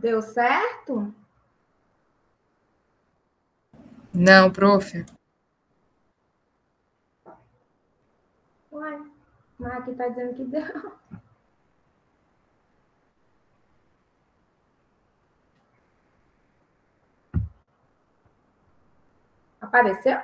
Deu certo? Não, prof. Uai, mas aqui está dizendo que deu. Apareceu?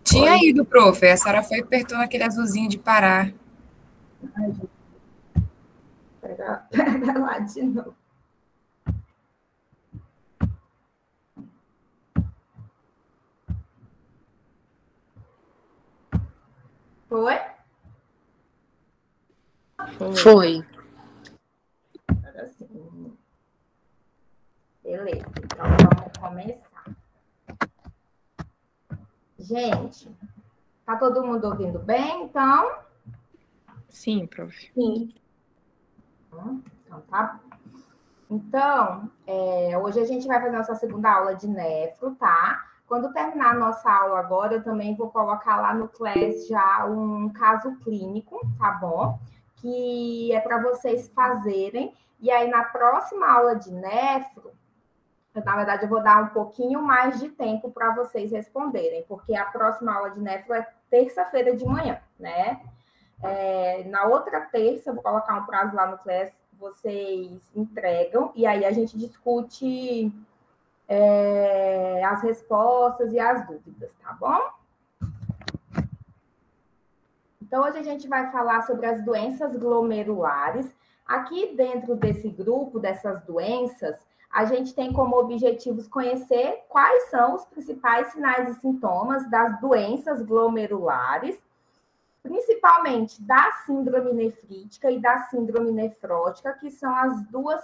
Tinha ido, prof. A senhora foi e apertou naquele azulzinho de parar. Ai, gente. Pega lá de novo. Foi? Foi. Agora sim. Beleza, então vamos começar. Gente, tá todo mundo ouvindo bem, então? Sim, prof. Sim. Então, tá. Então, hoje a gente vai fazer nossa segunda aula de nefro, tá? Quando terminar a nossa aula agora, eu também vou colocar lá no Class já um caso clínico, tá bom? Que é para vocês fazerem. E aí, na próxima aula de nefro, na verdade, eu vou dar um pouquinho mais de tempo para vocês responderem, porque a próxima aula de nefro é terça-feira de manhã, né? Na outra terça, eu vou colocar um prazo lá no Class, vocês entregam, e aí a gente discute as respostas e as dúvidas, tá bom? Então, hoje a gente vai falar sobre as doenças glomerulares. Aqui dentro desse grupo, dessas doenças, a gente tem como objetivos conhecer quais são os principais sinais e sintomas das doenças glomerulares, principalmente da síndrome nefrítica e da síndrome nefrótica, que são as duas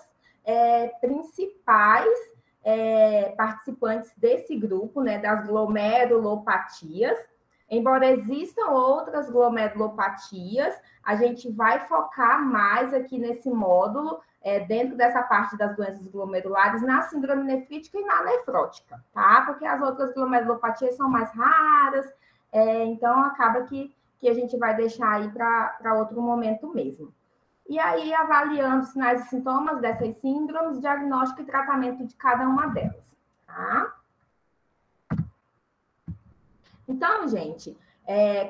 principais participantes desse grupo, né, das glomerulopatias. Embora existam outras glomerulopatias, a gente vai focar mais aqui nesse módulo, dentro dessa parte das doenças glomerulares, na síndrome nefrítica e na nefrótica, tá? Porque as outras glomerulopatias são mais raras, então acaba que a gente vai deixar aí para outro momento mesmo. E aí, avaliando sinais e sintomas dessas síndromes, diagnóstico e tratamento de cada uma delas, tá? Então, gente,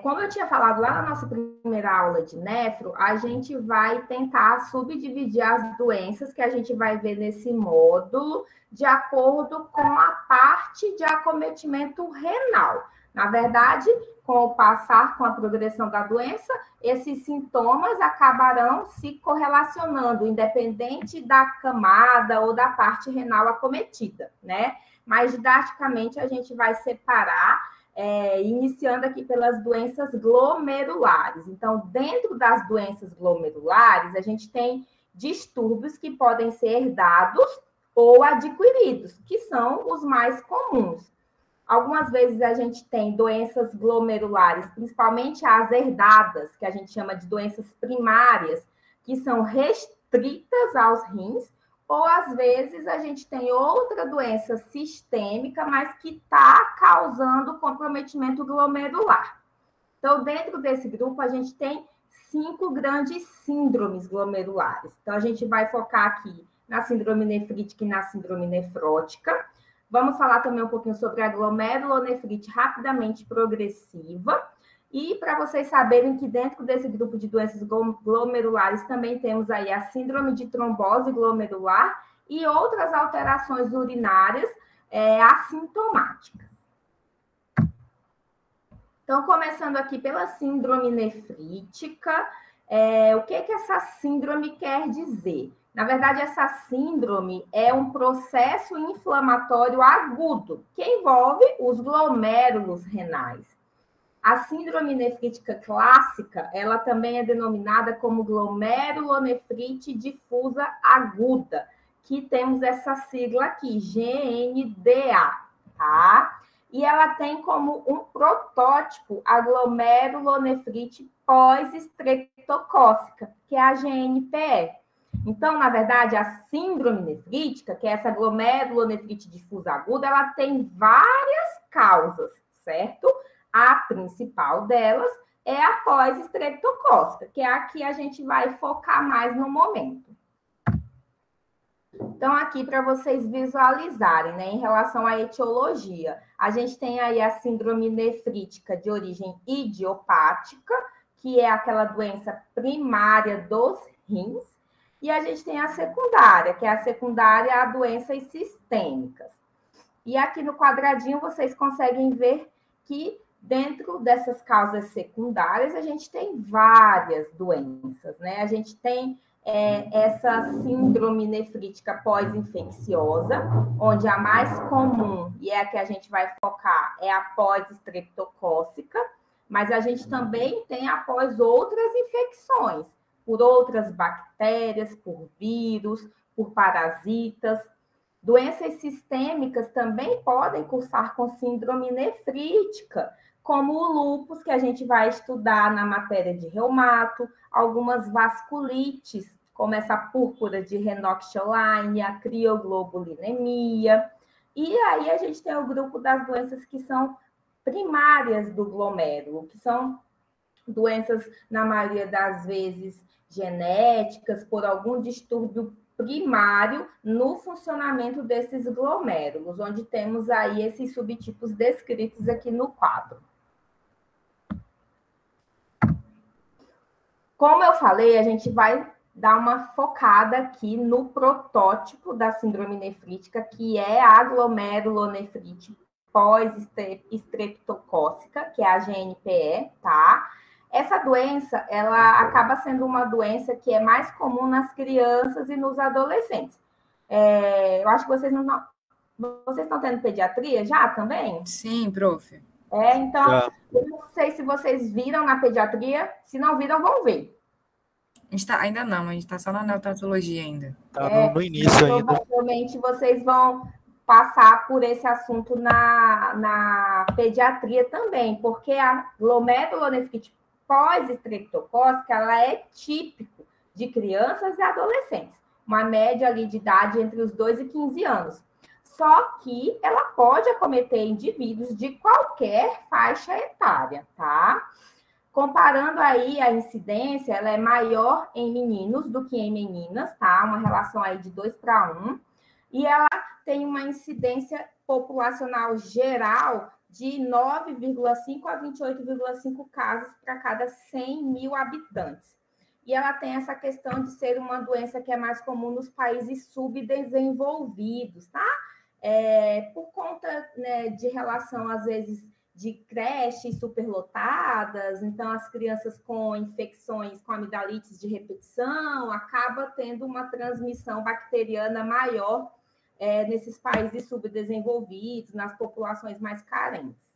como eu tinha falado lá na nossa primeira aula de nefro, a gente vai tentar subdividir as doenças que a gente vai ver nesse módulo de acordo com a parte de acometimento renal. Na verdade, com o passar, com a progressão da doença, esses sintomas acabarão se correlacionando, independente da camada ou da parte renal acometida, né? Mas, didaticamente, a gente vai separar iniciando aqui pelas doenças glomerulares. Então, dentro das doenças glomerulares, a gente tem distúrbios que podem ser herdados ou adquiridos, que são os mais comuns. Algumas vezes a gente tem doenças glomerulares, principalmente as herdadas, que a gente chama de doenças primárias, que são restritas aos rins, ou às vezes a gente tem outra doença sistêmica, mas que está causando comprometimento glomerular. Então, dentro desse grupo, a gente tem 5 grandes síndromes glomerulares. Então, a gente vai focar aqui na síndrome nefrítica e na síndrome nefrótica. Vamos falar também um pouquinho sobre a glomerulonefrite rapidamente progressiva. E para vocês saberem que dentro desse grupo de doenças glomerulares também temos aí a síndrome de trombose glomerular e outras alterações urinárias assintomáticas. Então, começando aqui pela síndrome nefrítica, o que essa síndrome quer dizer? Na verdade, essa síndrome é um processo inflamatório agudo que envolve os glomérulos renais. A síndrome nefrítica clássica, ela também é denominada como glomerulonefrite difusa aguda, que temos essa sigla aqui, GNDA, tá? E ela tem como um protótipo a glomerulonefrite pós-estreptocócica, que é a GNPE. Então, na verdade, a síndrome nefrítica, que é essa glomerulonefrite difusa aguda, ela tem várias causas, certo? A principal delas é a pós-estreptocócica, que é a que a gente vai focar mais no momento. Então, aqui para vocês visualizarem, né, em relação à etiologia, a gente tem aí a síndrome nefrítica de origem idiopática, que é aquela doença primária dos rins, e a gente tem a secundária, que é a secundária a doenças sistêmicas. E aqui no quadradinho vocês conseguem ver que dentro dessas causas secundárias a gente tem várias doenças, né? A gente tem essa síndrome nefrítica pós-infecciosa, onde a mais comum, e é a que a gente vai focar, é a pós-estreptocócica, mas a gente também tem após outras infecções, por outras bactérias, por vírus, por parasitas. Doenças sistêmicas também podem cursar com síndrome nefrítica, como o lúpus, que a gente vai estudar na matéria de reumato, algumas vasculites, como essa púrpura de Renox-Schlein, a crioglobulinemia. E aí a gente tem o grupo das doenças que são primárias do glomérulo, que são doenças, na maioria das vezes, genéticas, por algum distúrbio primário no funcionamento desses glomérulos, onde temos aí esses subtipos descritos aqui no quadro. Como eu falei, a gente vai dar uma focada aqui no protótipo da síndrome nefrítica, que é a glomerulonefrite pós-estreptocócica, que é a GNPE, tá? Essa doença, ela acaba sendo uma doença que é mais comum nas crianças e nos adolescentes. Eu acho que vocês estão tendo pediatria já também? Sim, prof. Então, eu não sei se vocês viram na pediatria, se não viram, vão ver. Ainda não, a gente está só na neonatologia ainda. Está no início ainda. Provavelmente vocês vão passar por esse assunto na pediatria também, porque a glomerulonefrite pós-estreptocócica, ela é típico de crianças e adolescentes, uma média ali de idade entre os 2 e 15 anos. Só que ela pode acometer indivíduos de qualquer faixa etária, tá? Comparando aí a incidência, ela é maior em meninos do que em meninas, tá? Uma relação aí de 2:1. E ela tem uma incidência populacional geral de 9,5 a 28,5 casos para cada 100 mil habitantes. E ela tem essa questão de ser uma doença que é mais comum nos países subdesenvolvidos, tá? Por conta, né, de relação, às vezes, de creches superlotadas, então as crianças com infecções, com amidalites de repetição, acaba tendo uma transmissão bacteriana maior nesses países subdesenvolvidos, nas populações mais carentes.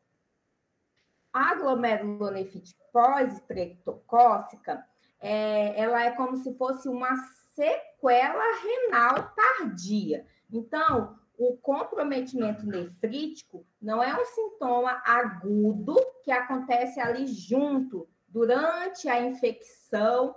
A glomerulonefrite pós-estreptocócica, ela é como se fosse uma sequela renal tardia. Então, o comprometimento nefrítico não é um sintoma agudo que acontece ali junto, durante a infecção,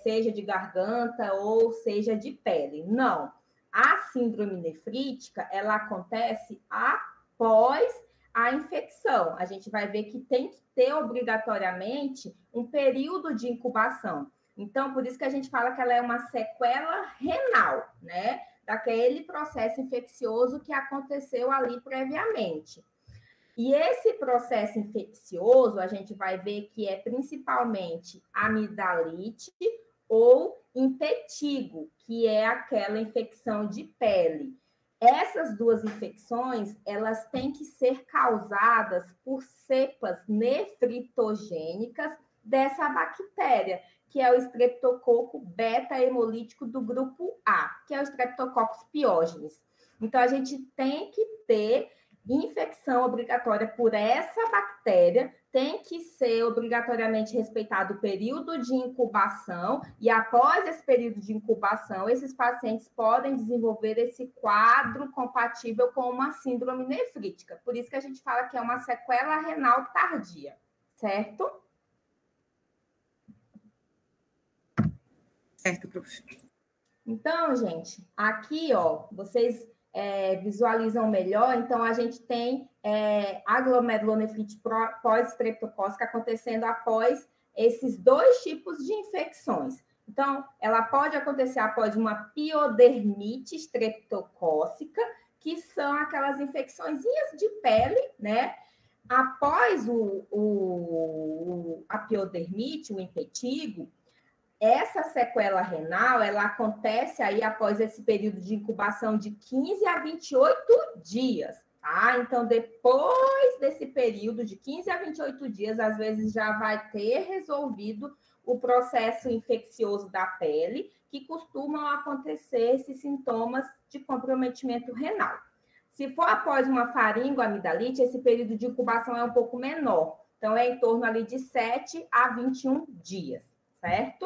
seja de garganta ou seja de pele. Não. A síndrome nefrítica, ela acontece após a infecção. A gente vai ver que tem que ter obrigatoriamente um período de incubação. Então, por isso que a gente fala que ela é uma sequela renal, né? Daquele processo infeccioso que aconteceu ali previamente. E esse processo infeccioso, a gente vai ver que é principalmente amidalite ou impetigo, que é aquela infecção de pele. Essas duas infecções, elas têm que ser causadas por cepas nefritogênicas dessa bactéria, que é o Streptococcus beta-hemolítico do grupo A, que é o Streptococcus pyogenes. Então, a gente tem que ter infecção obrigatória por essa bactéria, tem que ser obrigatoriamente respeitado o período de incubação, e após esse período de incubação, esses pacientes podem desenvolver esse quadro compatível com uma síndrome nefrítica. Por isso que a gente fala que é uma sequela renal tardia, certo? Certo, prof. Então, gente, aqui, ó, vocês visualizam melhor. Então, a gente tem a glomerulonefrite pós-estreptocócica acontecendo após esses dois tipos de infecções. Então, ela pode acontecer após uma piodermite estreptocócica, que são aquelas infecçõezinhas de pele, né? Após a piodermite, o impetigo, essa sequela renal, ela acontece aí após esse período de incubação de 15 a 28 dias, tá? Então, depois desse período de 15 a 28 dias, às vezes já vai ter resolvido o processo infeccioso da pele, que costumam acontecer esses sintomas de comprometimento renal. Se for após uma faringoamidalite, esse período de incubação é um pouco menor. Então, é em torno ali de 7 a 21 dias, certo?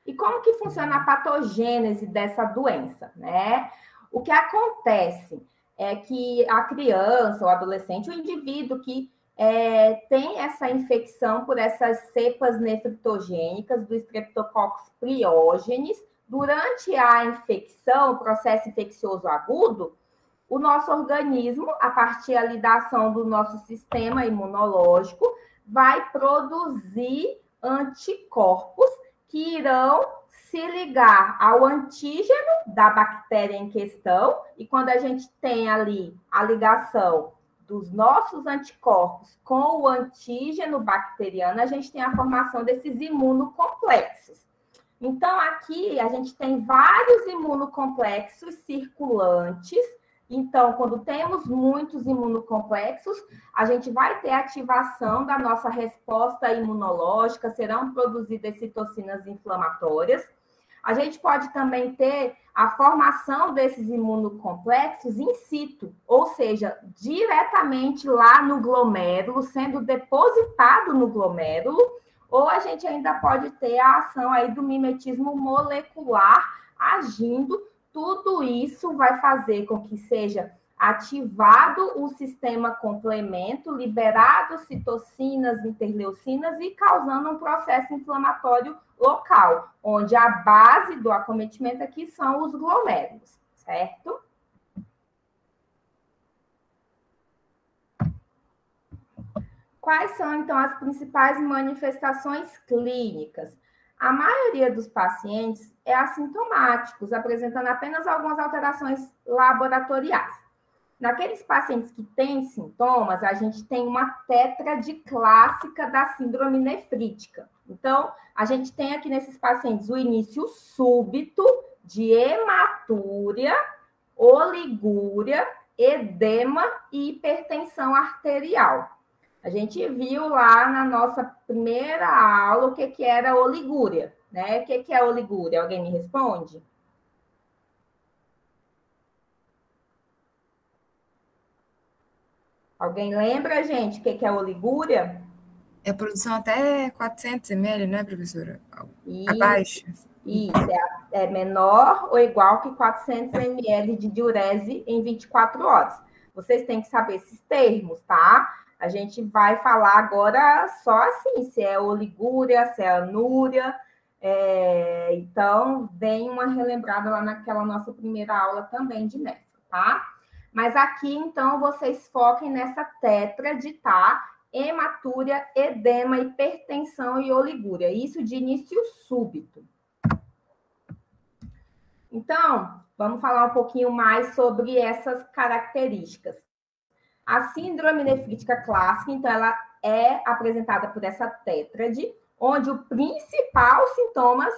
E como que funciona a patogênese dessa doença, né? O que acontece é que a criança, o adolescente, o indivíduo que tem essa infecção por essas cepas nefritogênicas do Streptococcus pyogenes, durante a infecção, o processo infeccioso agudo, o nosso organismo, a partir ali da ação do nosso sistema imunológico, vai produzir anticorpos que irão se ligar ao antígeno da bactéria em questão, e quando a gente tem ali a ligação dos nossos anticorpos com o antígeno bacteriano, a gente tem a formação desses imunocomplexos. Então, aqui a gente tem vários imunocomplexos circulantes. Então, quando temos muitos imunocomplexos, a gente vai ter ativação da nossa resposta imunológica, serão produzidas citocinas inflamatórias. A gente pode também ter a formação desses imunocomplexos in situ, ou seja, diretamente lá no glomérulo, sendo depositado no glomérulo, ou a gente ainda pode ter a ação aí do mimetismo molecular agindo. Tudo isso vai fazer com que seja ativado o sistema complemento, liberado citocinas, interleucinas e causando um processo inflamatório local, onde a base do acometimento aqui são os glomérulos, certo? Quais são, então, as principais manifestações clínicas? A maioria dos pacientes é assintomáticos, apresentando apenas algumas alterações laboratoriais. Naqueles pacientes que têm sintomas, a gente tem uma tétrade clássica da síndrome nefrítica. Então, a gente tem aqui nesses pacientes o início súbito de hematúria, oligúria, edema e hipertensão arterial. A gente viu lá na nossa primeira aula o que era oligúria, né? O que é oligúria? Alguém me responde? Alguém lembra, gente, o que é oligúria? É a produção até 400 ml, né, professora? Abaixo. Isso, é menor ou igual que 400 ml de diurese em 24 horas. Vocês têm que saber esses termos, tá? A gente vai falar agora só assim, se é oligúria, se é anúria. Então, deem uma relembrada lá naquela nossa primeira aula também de nefro, tá? Mas aqui, então, vocês foquem nessa tétrade, tá? Hematúria, edema, hipertensão e oligúria. Isso de início súbito. Então, vamos falar um pouquinho mais sobre essas características. A síndrome nefrítica clássica, então, ela é apresentada por essa tétrade, onde o principal sintoma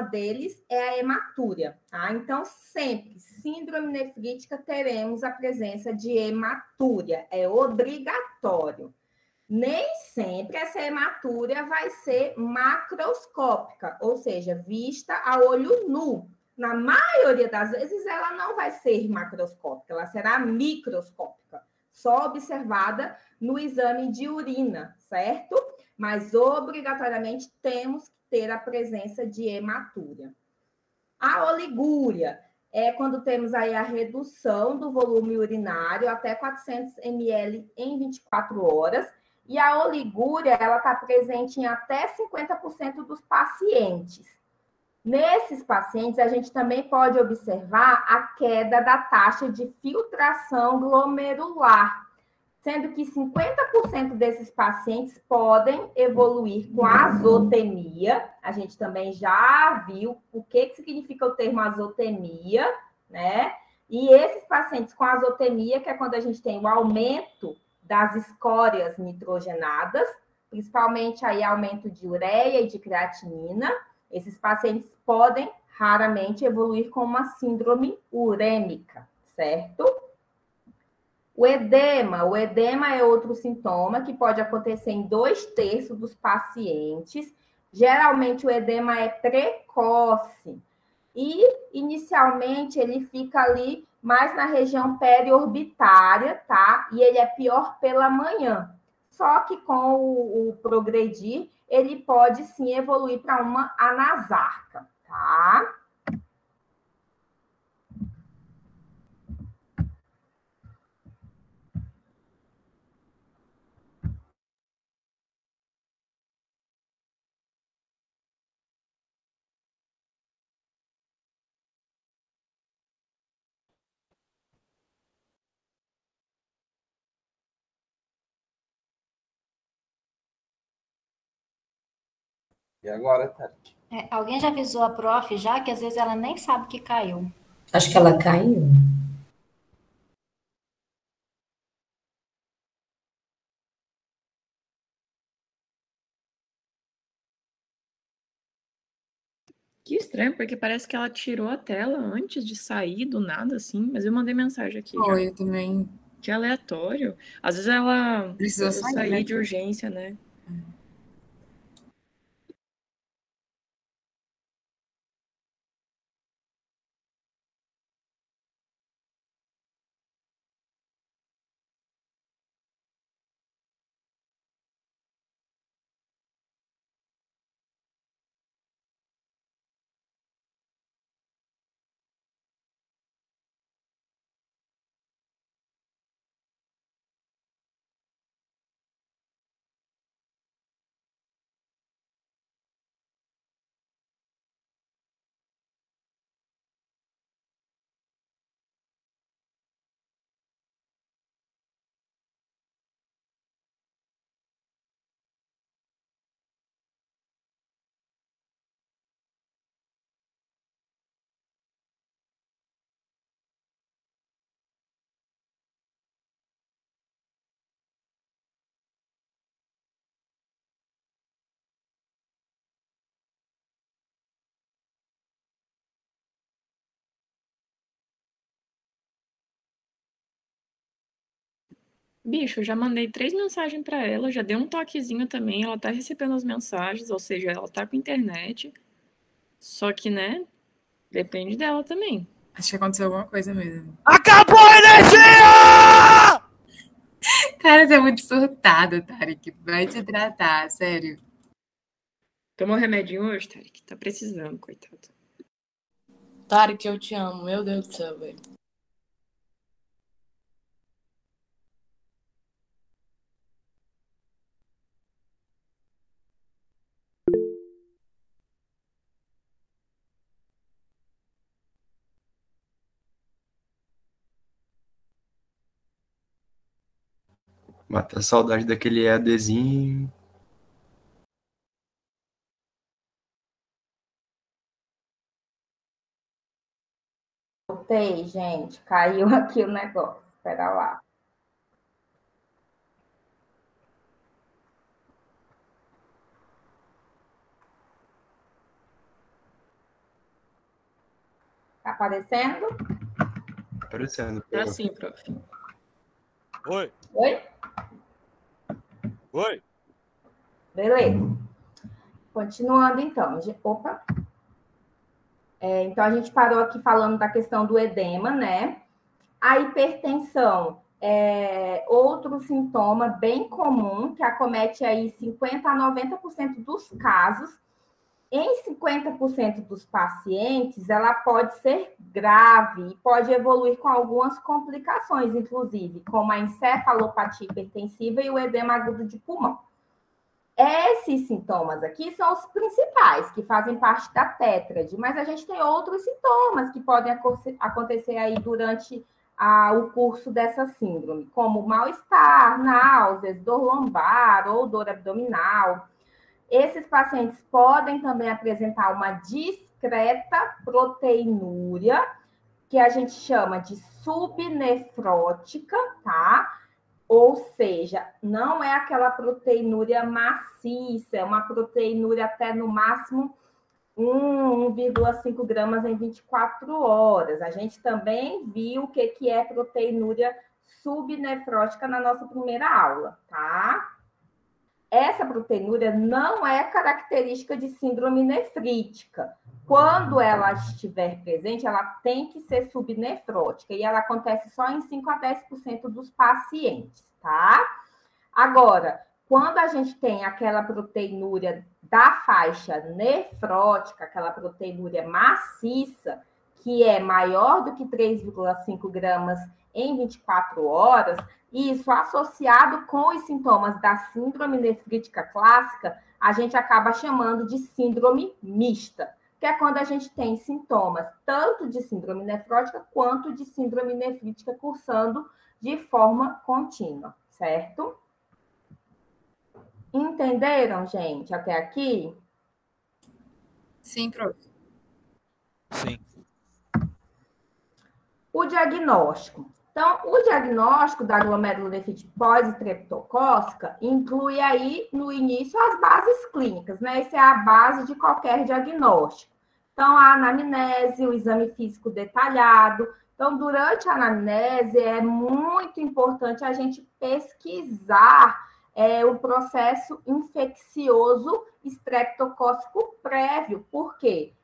deles é a hematúria, tá? Então, sempre, síndrome nefrítica, teremos a presença de hematúria, é obrigatório. Nem sempre essa hematúria vai ser macroscópica, ou seja, vista a olho nu. Na maioria das vezes, ela não vai ser macroscópica, ela será microscópica, só observada no exame de urina, certo? Mas, obrigatoriamente, temos que ter a presença de hematúria. A oligúria é quando temos aí a redução do volume urinário até 400 ml em 24 horas, e a oligúria, ela está presente em até 50% dos pacientes. Nesses pacientes, a gente também pode observar a queda da taxa de filtração glomerular, sendo que 50% desses pacientes podem evoluir com azotemia. A gente também já viu o que significa o termo azotemia, né? E esses pacientes com azotemia, que é quando a gente tem o aumento das escórias nitrogenadas, principalmente aí aumento de ureia e de creatinina, esses pacientes podem raramente evoluir com uma síndrome urêmica, certo? O edema é outro sintoma que pode acontecer em 2/3 dos pacientes. Geralmente o edema é precoce e inicialmente ele fica ali mais na região periorbitária, tá? E ele é pior pela manhã. Só que com o progredir, ele pode sim evoluir para uma anasarca, tá? E agora, Tarek? Alguém já avisou a prof já que às vezes ela nem sabe que caiu. Acho que ela caiu. Que estranho, porque parece que ela tirou a tela antes de sair do nada, assim, mas eu mandei mensagem aqui já. Foi, eu também. Que aleatório. Às vezes ela Precisou sair, né? de urgência, né? Bicho, eu já mandei 3 mensagens pra ela, já dei um toquezinho também, ela tá recebendo as mensagens, ou seja, ela tá com internet. Só que, né, depende dela também. Acho que aconteceu alguma coisa mesmo. Acabou a energia! Cara, você é muito surtado, Tarek. Vai se tratar, sério. Tomou remedinho hoje, Tarek? Tá precisando, coitado. Tarek, eu te amo. Meu Deus do céu, velho. Mata a saudade daquele EADzinho. Voltei, gente. Caiu aqui o negócio. Espera lá. Tá aparecendo? Aparecendo. Tá sim, prof. Oi. Oi? Oi. Beleza. Continuando, então. Opa. Então, a gente parou aqui falando da questão do edema, né? A hipertensão é outro sintoma bem comum, que acomete aí 50% a 90% dos casos. Em 50% dos pacientes, ela pode ser grave e pode evoluir com algumas complicações, inclusive, como a encefalopatia hipertensiva e o edema agudo de pulmão. Esses sintomas aqui são os principais, que fazem parte da tétrade, mas a gente tem outros sintomas que podem acontecer aí durante o curso dessa síndrome, como mal-estar, náuseas, dor lombar ou dor abdominal. Esses pacientes podem também apresentar uma discreta proteinúria, que a gente chama de subnefrótica, tá? Ou seja, não é aquela proteinúria maciça, é uma proteinúria até no máximo 1,5 gramas em 24 horas. A gente também viu o que é proteinúria subnefrótica na nossa primeira aula, tá? Essa proteinúria não é característica de síndrome nefrítica. Quando ela estiver presente, ela tem que ser subnefrótica e ela acontece só em 5 a 10% dos pacientes, tá? Agora, quando a gente tem aquela proteinúria da faixa nefrótica, aquela proteinúria maciça, que é maior do que 3,5 gramas em 24 horas, isso associado com os sintomas da síndrome nefrítica clássica, a gente acaba chamando de síndrome mista, que é quando a gente tem sintomas tanto de síndrome nefrótica quanto de síndrome nefrítica cursando de forma contínua, certo? Entenderam, gente, até aqui? Sim, prof. Sim. O diagnóstico. Então, o diagnóstico da glomerulonefrite pós-estreptocócica inclui aí, no início, as bases clínicas, né? Essa é a base de qualquer diagnóstico. Então, a anamnese, o exame físico detalhado. Então, durante a anamnese, é muito importante a gente pesquisar o processo infeccioso estreptocócico prévio. Por quê?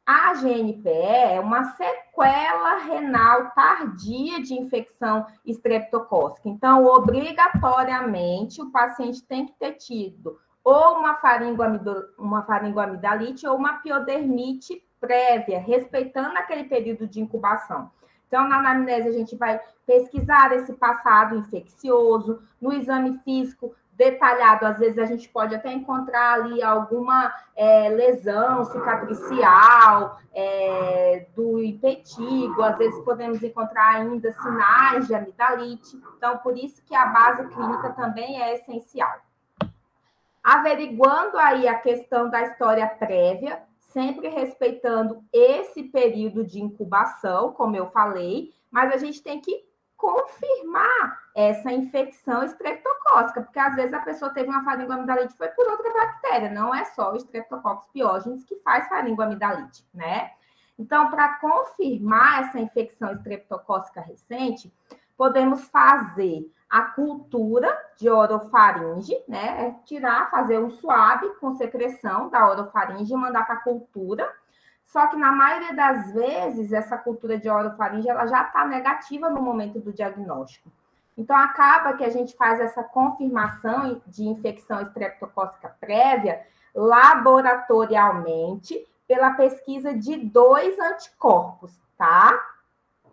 A GNPE é uma sequela renal tardia de infecção estreptocócica. Então, obrigatoriamente, o paciente tem que ter tido ou uma faringoamidalite ou uma piodermite prévia, respeitando aquele período de incubação. Então, na anamnese, a gente vai pesquisar esse passado infeccioso. No exame físico detalhado, às vezes a gente pode até encontrar ali alguma lesão cicatricial do impetigo, às vezes podemos encontrar ainda sinais de amidalite. Então, por isso que a base clínica também é essencial. Averiguando aí a questão da história prévia, sempre respeitando esse período de incubação, como eu falei, mas a gente tem que confirmar essa infecção estreptocócica, porque às vezes a pessoa teve uma faringoamidalite foi por outra bactéria, não é só o Streptococcus pyogenes que faz faringoamidalite, né? Então, para confirmar essa infecção estreptocócica recente, podemos fazer a cultura de orofaringe, né? Fazer um swab com secreção da orofaringe e mandar para a cultura. Só que, na maioria das vezes, essa cultura de orofaringe ela já está negativa no momento do diagnóstico. Então, acaba que a gente faz essa confirmação de infecção estreptocócica prévia laboratorialmente pela pesquisa de 2 anticorpos, tá?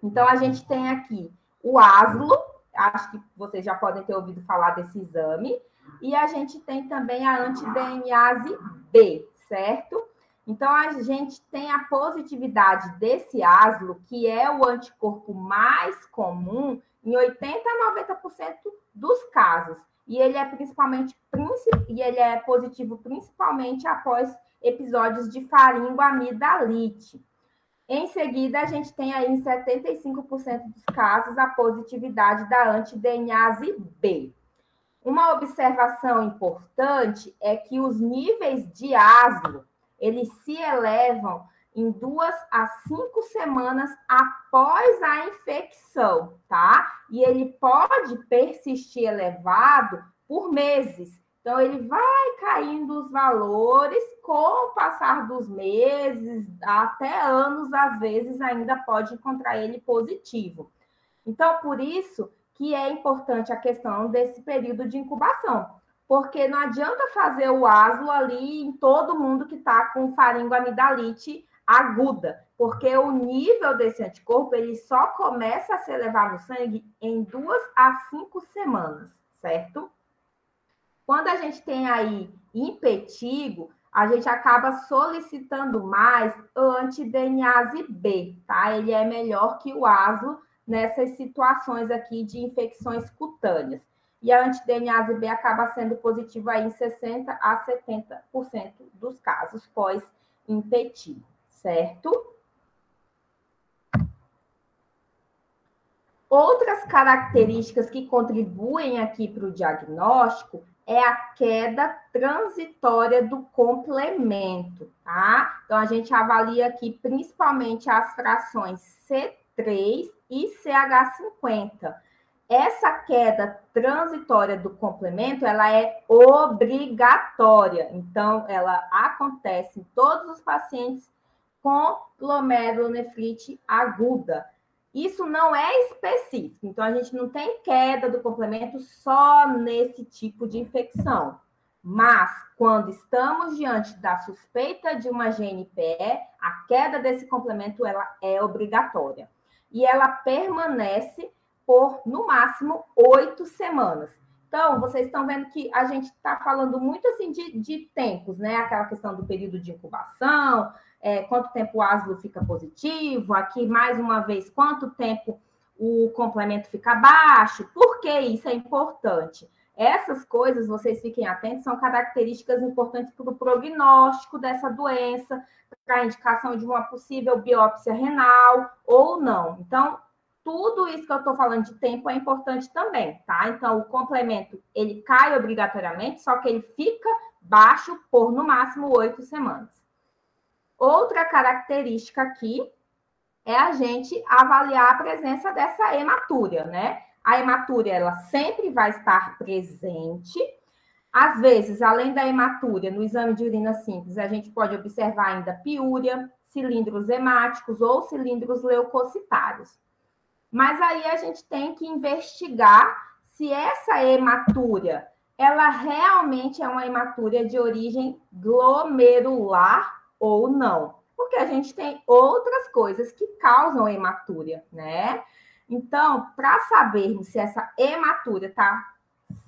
Então, a gente tem aqui o ASLO, acho que vocês já podem ter ouvido falar desse exame, e a gente tem também a anti-DNase B, certo? Então, a gente tem a positividade desse ASLO, que é o anticorpo mais comum em 80% a 90% dos casos. E ele é positivo principalmente após episódios de faringoamidalite. Em seguida, a gente tem aí em 75% dos casos a positividade da anti-DNase B. Uma observação importante é que os níveis de aslo, eles se elevam em 2 a 5 semanas após a infecção, tá? E ele pode persistir elevado por meses. Então, ele vai caindo os valores com o passar dos meses, até anos, às vezes, ainda pode encontrar ele positivo. Então, por isso que é importante a questão desse período de incubação, porque não adianta fazer o aslo ali em todo mundo que está com faringoamidalite aguda, porque o nível desse anticorpo ele só começa a se elevar no sangue em 2 a 5 semanas, certo? Quando a gente tem aí impetigo, a gente acaba solicitando mais anti-DNase B, tá? Ele é melhor que o aslo nessas situações aqui de infecções cutâneas. E a anti-DNase B acaba sendo positiva aí em 60% a 70% dos casos pós-impetigo, certo? Outras características que contribuem aqui para o diagnóstico é a queda transitória do complemento, tá? Então, a gente avalia aqui principalmente as frações C3 e CH50. Essa queda transitória do complemento, ela é obrigatória. Então, ela acontece em todos os pacientes com glomerulonefrite aguda. Isso não é específico, então a gente não tem queda do complemento só nesse tipo de infecção. Mas, quando estamos diante da suspeita de uma GNPE, a queda desse complemento ela é obrigatória. E ela permanece por, no máximo, 8 semanas. Então, vocês estão vendo que a gente está falando muito assim de tempos, né? Aquela questão do período de incubação, quanto tempo o aslo fica positivo, aqui, mais uma vez, quanto tempo o complemento fica baixo, por que isso é importante? Essas coisas, vocês fiquem atentos, são características importantes para o prognóstico dessa doença, para a indicação de uma possível biópsia renal ou não. Então, tudo isso que eu estou falando de tempo é importante também, tá? Então, o complemento, ele cai obrigatoriamente, só que ele fica baixo por, no máximo, 8 semanas. Outra característica aqui é a gente avaliar a presença dessa hematúria, né? A hematúria, ela sempre vai estar presente. Às vezes, além da hematúria, no exame de urina simples, a gente pode observar ainda piúria, cilindros hemáticos ou cilindros leucocitários. Mas aí a gente tem que investigar se essa hematúria, ela realmente é uma hematúria de origem glomerular ou não. Porque a gente tem outras coisas que causam hematúria, né? Então, para sabermos se essa hematúria está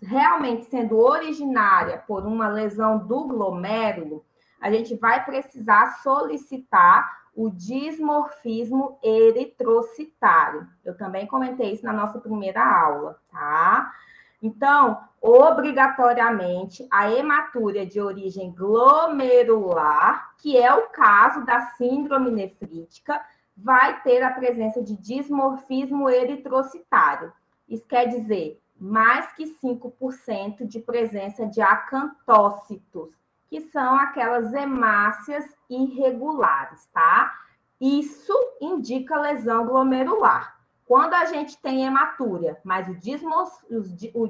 realmente sendo originária por uma lesão do glomérulo, a gente vai precisar solicitar o dismorfismo eritrocitário. Eu também comentei isso na nossa primeira aula, tá? Então, obrigatoriamente, a hematúria de origem glomerular, que é o caso da síndrome nefrítica, vai ter a presença de dismorfismo eritrocitário. Isso quer dizer mais que 5% de presença de acantócitos, que são aquelas hemácias irregulares, tá? Isso indica lesão glomerular. Quando a gente tem hematúria, mas o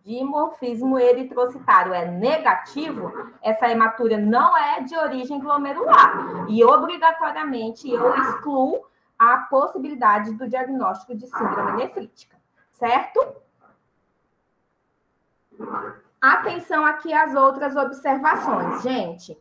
dimorfismo eritrocitário é negativo, essa hematúria não é de origem glomerular. E, obrigatoriamente, eu excluo a possibilidade do diagnóstico de síndrome nefrítica, certo? Atenção aqui às outras observações, gente.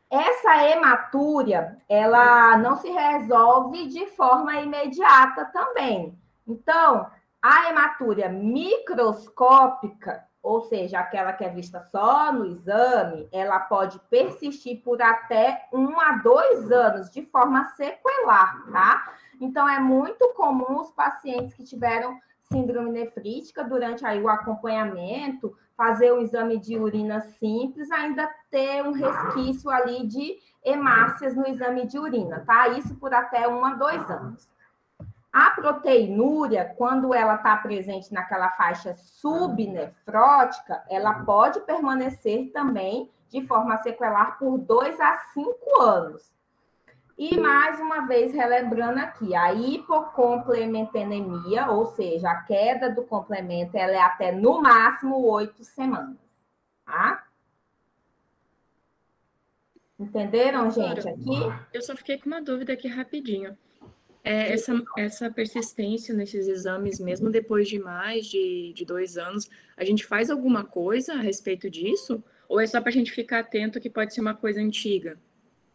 Essa hematúria, ela não se resolve de forma imediata também. Então, a hematúria microscópica, ou seja, aquela que é vista só no exame, ela pode persistir por até 1 a 2 anos, de forma sequelar, tá? Então, é muito comum os pacientes que tiveram síndrome nefrítica, durante aí o acompanhamento, fazer um exame de urina simples, ainda ter um resquício ali de hemácias no exame de urina, tá? Isso por até 1 a 2 anos. A proteinúria, quando ela está presente naquela faixa subnefrótica, ela pode permanecer também de forma sequelar por 2 a 5 anos. E, mais uma vez, relembrando aqui, a hipocomplementenemia, ou seja, a queda do complemento, ela é até, no máximo, 8 semanas, tá? Entenderam, gente, aqui? Eu só fiquei com uma dúvida aqui rapidinho. Essa persistência nesses exames, mesmo depois de mais de 2 anos, a gente faz alguma coisa a respeito disso? Ou é só para a gente ficar atento que pode ser uma coisa antiga?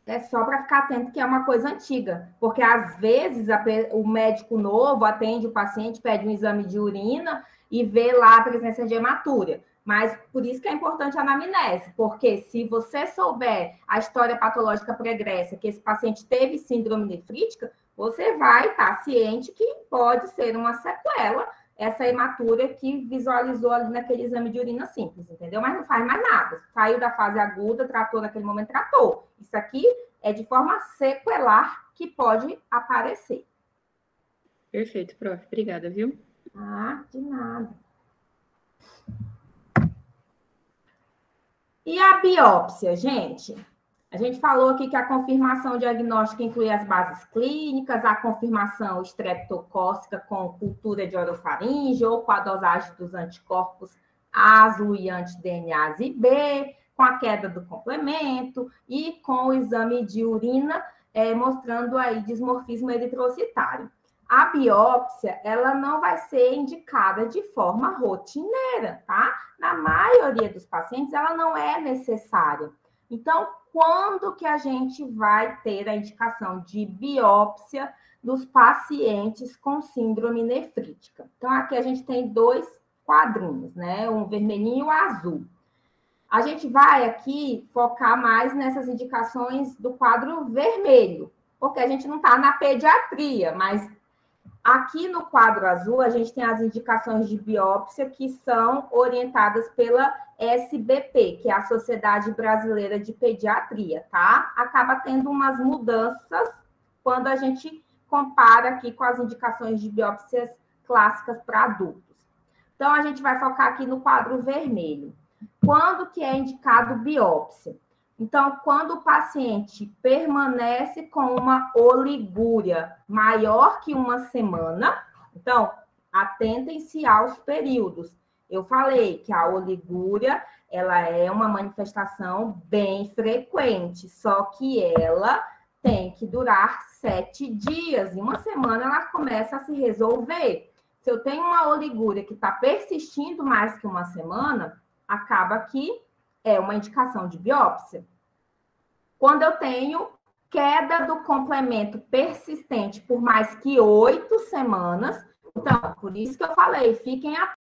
É só para ficar atento que é uma coisa antiga, porque às vezes o médico novo atende o paciente, pede um exame de urina e vê lá a presença de hematúria. Mas por isso que é importante a anamnese, porque se você souber a história patológica pregressa, que esse paciente teve síndrome nefrítica, você vai estar ciente que pode ser uma sequela, essa hematúria que visualizou ali naquele exame de urina simples, entendeu? Mas não faz mais nada. Saiu da fase aguda, tratou naquele momento, tratou. Isso aqui é de forma sequelar que pode aparecer. Perfeito, prof. Obrigada, viu? Ah, de nada. E a biópsia, gente? A gente falou aqui que a confirmação diagnóstica inclui as bases clínicas, a confirmação estreptocócica com cultura de orofaringe ou com a dosagem dos anticorpos ASO e anti-DNase B, com a queda do complemento e com o exame de urina mostrando aí dismorfismo eritrocitário. A biópsia, ela não vai ser indicada de forma rotineira, tá? Na maioria dos pacientes, ela não é necessária. Então, quando que a gente vai ter a indicação de biópsia dos pacientes com síndrome nefrítica? Então, aqui a gente tem 2 quadrinhos, né? Um vermelhinho e um azul. A gente vai aqui focar mais nessas indicações do quadro vermelho, porque a gente não está na pediatria, mas aqui no quadro azul, a gente tem as indicações de biópsia que são orientadas pela SBP, que é a Sociedade Brasileira de Pediatria, tá? Acaba tendo umas mudanças quando a gente compara aqui com as indicações de biópsias clássicas para adultos. Então, a gente vai focar aqui no quadro vermelho. Quando que é indicado biópsia? Então, quando o paciente permanece com uma oligúria maior que 1 semana, então, atentem-se aos períodos. Eu falei que a oligúria, ela é uma manifestação bem frequente, só que ela tem que durar 7 dias. Em 1 semana, ela começa a se resolver. Se eu tenho uma oligúria que está persistindo mais que 1 semana, acaba que é uma indicação de biópsia. Quando eu tenho queda do complemento persistente por mais que 8 semanas, então, por isso que eu falei, fiquem atentos.